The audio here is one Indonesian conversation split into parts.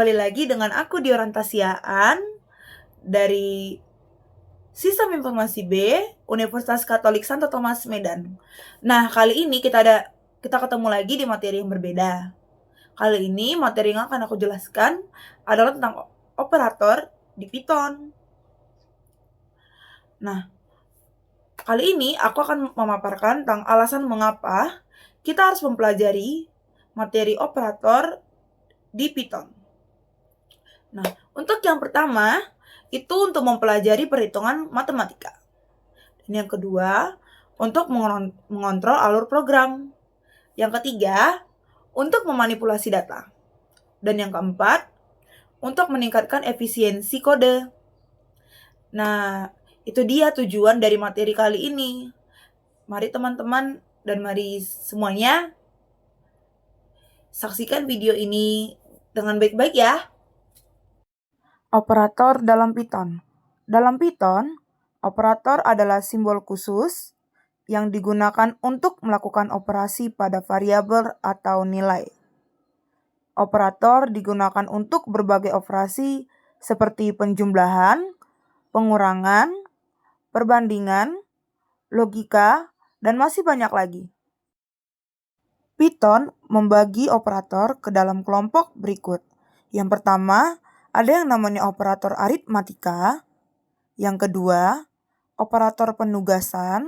kembali lagi dengan aku Diorantasiaan dari Sistem Informasi B, Universitas Katolik Santo Thomas Medan. Nah, kali ini kita ketemu lagi di materi yang berbeda. Kali ini materi yang akan aku jelaskan adalah tentang operator di Python. Nah, kali ini aku akan memaparkan tentang alasan mengapa kita harus mempelajari materi operator di Python. Nah, untuk yang pertama, itu untuk mempelajari perhitungan matematika. Dan yang kedua, untuk mengontrol alur program. Yang ketiga, untuk memanipulasi data. Dan yang keempat, untuk meningkatkan efisiensi kode. Nah, itu dia tujuan dari materi kali ini. Mari teman-teman dan mari semuanya saksikan video ini dengan baik-baik ya. Operator dalam Python. Dalam Python, operator adalah simbol khusus yang digunakan untuk melakukan operasi pada variabel atau nilai. Operator digunakan untuk berbagai operasi seperti penjumlahan, pengurangan, perbandingan, logika, dan masih banyak lagi. Python membagi operator ke dalam kelompok berikut. Yang pertama, ada yang namanya operator aritmatika. Yang kedua, operator penugasan.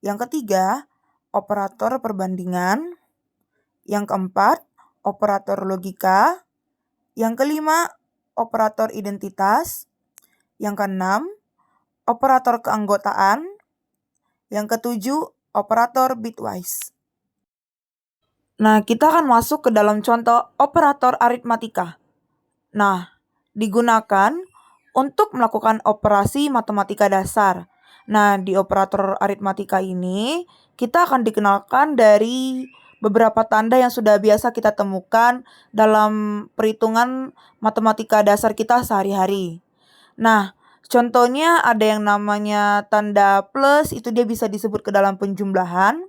Yang ketiga, operator perbandingan. Yang keempat, operator logika. Yang kelima, operator identitas. Yang keenam, operator keanggotaan. Yang ketujuh, operator bitwise. Nah, kita akan masuk ke dalam contoh operator aritmatika. Nah, digunakan untuk melakukan operasi matematika dasar. Nah, di operator aritmatika ini, kita akan dikenalkan dari beberapa tanda yang sudah biasa kita temukan dalam perhitungan matematika dasar kita sehari-hari. Nah, contohnya ada yang namanya tanda plus, itu dia bisa disebut ke dalam penjumlahan.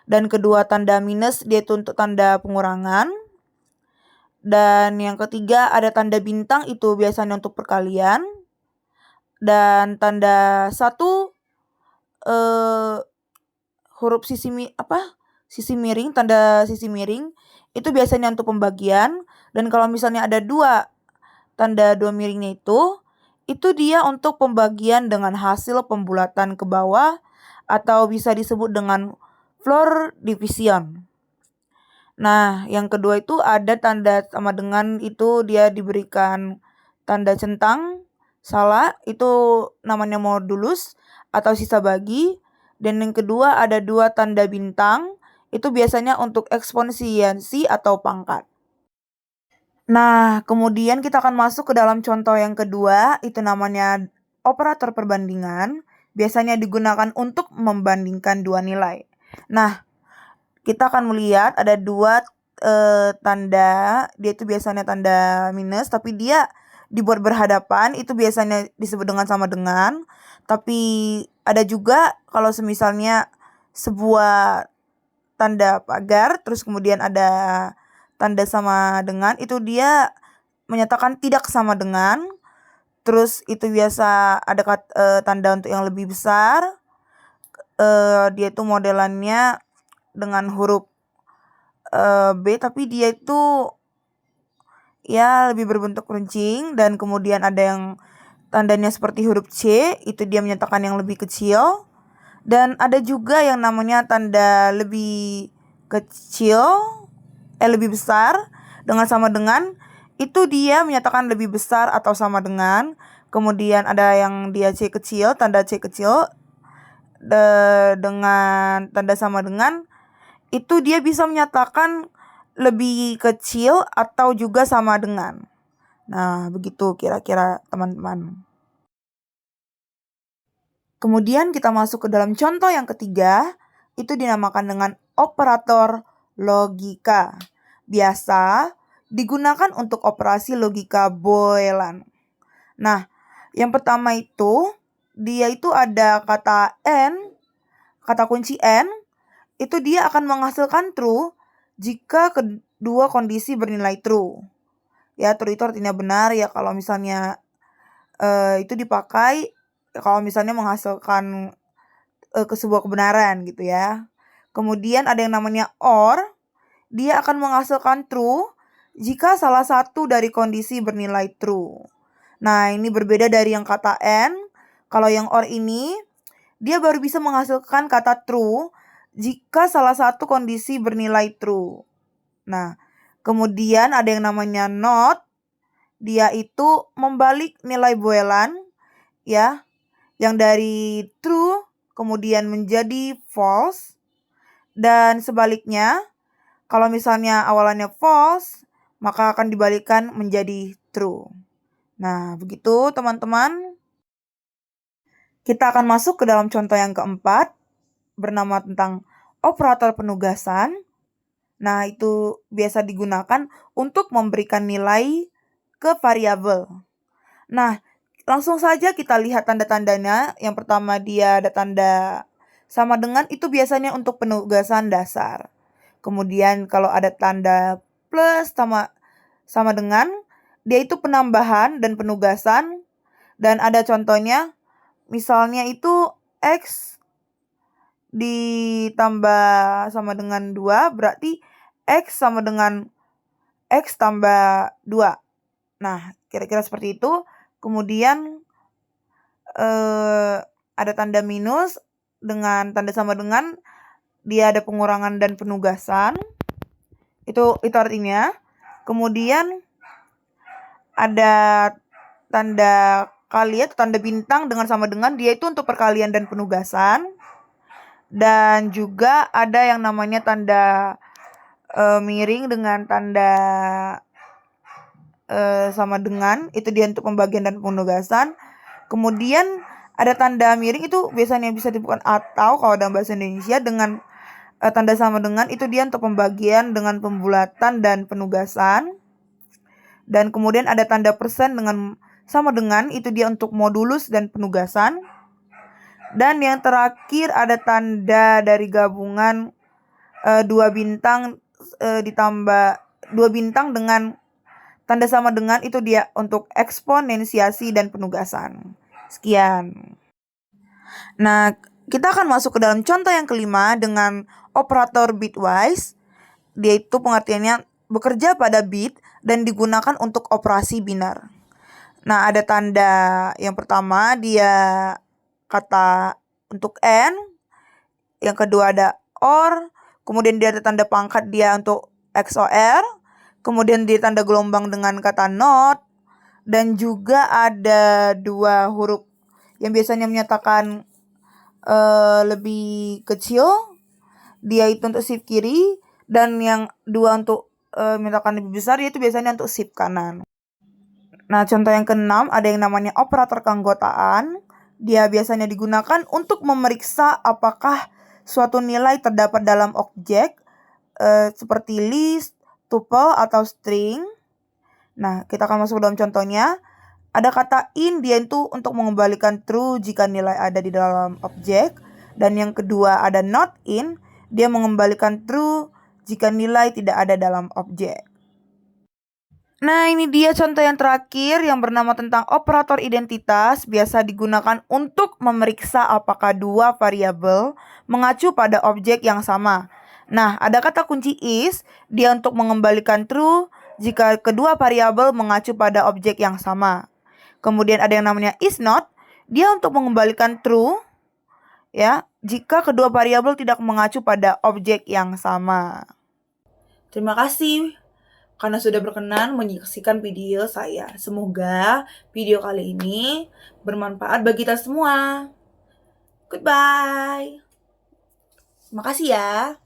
Dan kedua tanda minus, dia itu untuk tanda pengurangan. Dan yang ketiga ada tanda bintang, itu biasanya untuk perkalian. Dan tanda satu huruf sisi miring, tanda sisi miring itu biasanya untuk pembagian. Dan kalau misalnya ada tanda dua miringnya itu dia untuk pembagian dengan hasil pembulatan ke bawah atau bisa disebut dengan floor division. Nah, yang kedua itu ada tanda sama dengan, itu dia diberikan tanda centang, salah, itu namanya modulus atau sisa bagi. Dan yang kedua ada dua tanda bintang, itu biasanya untuk eksponensiasi atau pangkat. Nah, kemudian kita akan masuk ke dalam contoh yang kedua, itu namanya operator perbandingan. Biasanya digunakan untuk membandingkan dua nilai. Nah, kita akan melihat ada dua tanda, dia itu biasanya tanda minus, tapi dia dibuat berhadapan, itu biasanya disebut dengan sama dengan. Tapi ada juga kalau semisalnya sebuah tanda pagar, terus kemudian ada tanda sama dengan, itu dia menyatakan tidak sama dengan. Terus itu biasa ada tanda untuk yang lebih besar, dia itu modelannya dengan huruf B, tapi dia itu ya lebih berbentuk runcing. Dan kemudian ada yang tandanya seperti huruf C, itu dia menyatakan yang lebih kecil. Dan ada juga yang namanya tanda lebih kecil, lebih besar dengan sama dengan, itu dia menyatakan lebih besar atau sama dengan. Kemudian ada yang dia C kecil, tanda C kecil dengan tanda sama dengan, itu dia bisa menyatakan lebih kecil atau juga sama dengan. Nah, begitu kira-kira teman-teman. Kemudian kita masuk ke dalam contoh yang ketiga, itu dinamakan dengan operator logika. Biasa digunakan untuk operasi logika Boolean. Nah, yang pertama itu, dia itu ada kata N, kata kunci N, itu dia akan menghasilkan true jika kedua kondisi bernilai true. Ya, true itu artinya benar ya kalau misalnya itu dipakai kalau misalnya menghasilkan ke sebuah kebenaran gitu ya. Kemudian ada yang namanya or, dia akan menghasilkan true jika salah satu dari kondisi bernilai true. Nah, ini berbeda dari yang kata and. Kalau yang or ini, dia baru bisa menghasilkan kata true jika salah satu kondisi bernilai true. Nah, kemudian ada yang namanya not, dia itu membalik nilai buelan ya, yang dari true kemudian menjadi false, dan sebaliknya kalau misalnya awalannya false maka akan dibalikkan menjadi true. Nah, begitu teman-teman. Kita akan masuk ke dalam contoh yang keempat bernama tentang operator penugasan. Nah, itu biasa digunakan untuk memberikan nilai ke variabel. Nah, langsung saja kita lihat tanda-tandanya. Yang pertama dia ada tanda sama dengan, itu biasanya untuk penugasan dasar. Kemudian kalau ada tanda plus sama dengan, dia itu penambahan dan penugasan. Dan ada contohnya, misalnya itu X ditambah sama dengan 2, berarti X sama dengan X tambah 2. Nah, kira-kira seperti itu. Kemudian ada tanda minus dengan tanda sama dengan, dia ada pengurangan dan penugasan. Itu artinya. Kemudian ada tanda kali atau tanda bintang dengan sama dengan, dia itu untuk perkalian dan penugasan. Dan juga ada yang namanya tanda miring dengan tanda sama dengan, itu dia untuk pembagian dan penugasan. Kemudian ada tanda miring, itu biasanya bisa disebutkan atau kalau dalam bahasa Indonesia, dengan tanda sama dengan, itu dia untuk pembagian dengan pembulatan dan penugasan. Dan kemudian ada tanda persen dengan sama dengan, itu dia untuk modulus dan penugasan. Dan yang terakhir ada tanda dari gabungan 2 bintang ditambah 2 bintang dengan tanda sama dengan, itu dia untuk eksponensiasi dan penugasan. Sekian. Nah, kita akan masuk ke dalam contoh yang kelima dengan operator bitwise. Dia itu pengertiannya bekerja pada bit dan digunakan untuk operasi binar. Nah, ada tanda yang pertama dia kata untuk and, yang kedua ada or, kemudian dia ada tanda pangkat dia untuk XOR, kemudian dia tanda gelombang dengan kata not, dan juga ada 2 huruf yang biasanya menyatakan lebih kecil, dia itu untuk shift kiri, dan yang 2 untuk menyatakan lebih besar, dia itu biasanya untuk shift kanan. Nah, contoh yang keenam ada yang namanya operator keanggotaan. Dia biasanya digunakan untuk memeriksa apakah suatu nilai terdapat dalam objek seperti list, tuple, atau string. Nah, kita akan masuk ke dalam contohnya. Ada kata in, dia itu untuk mengembalikan true jika nilai ada di dalam objek. Dan yang kedua ada not in, dia mengembalikan true jika nilai tidak ada dalam objek. Nah, ini dia contoh yang terakhir yang bernama tentang operator identitas, biasa digunakan untuk memeriksa apakah 2 variabel mengacu pada objek yang sama. Nah, ada kata kunci is, dia untuk mengembalikan true jika kedua variabel mengacu pada objek yang sama. Kemudian ada yang namanya is not, dia untuk mengembalikan true ya jika kedua variabel tidak mengacu pada objek yang sama. Terima kasih karena sudah berkenan menyaksikan video saya. Semoga video kali ini bermanfaat bagi kita semua. Goodbye. Terima kasih ya.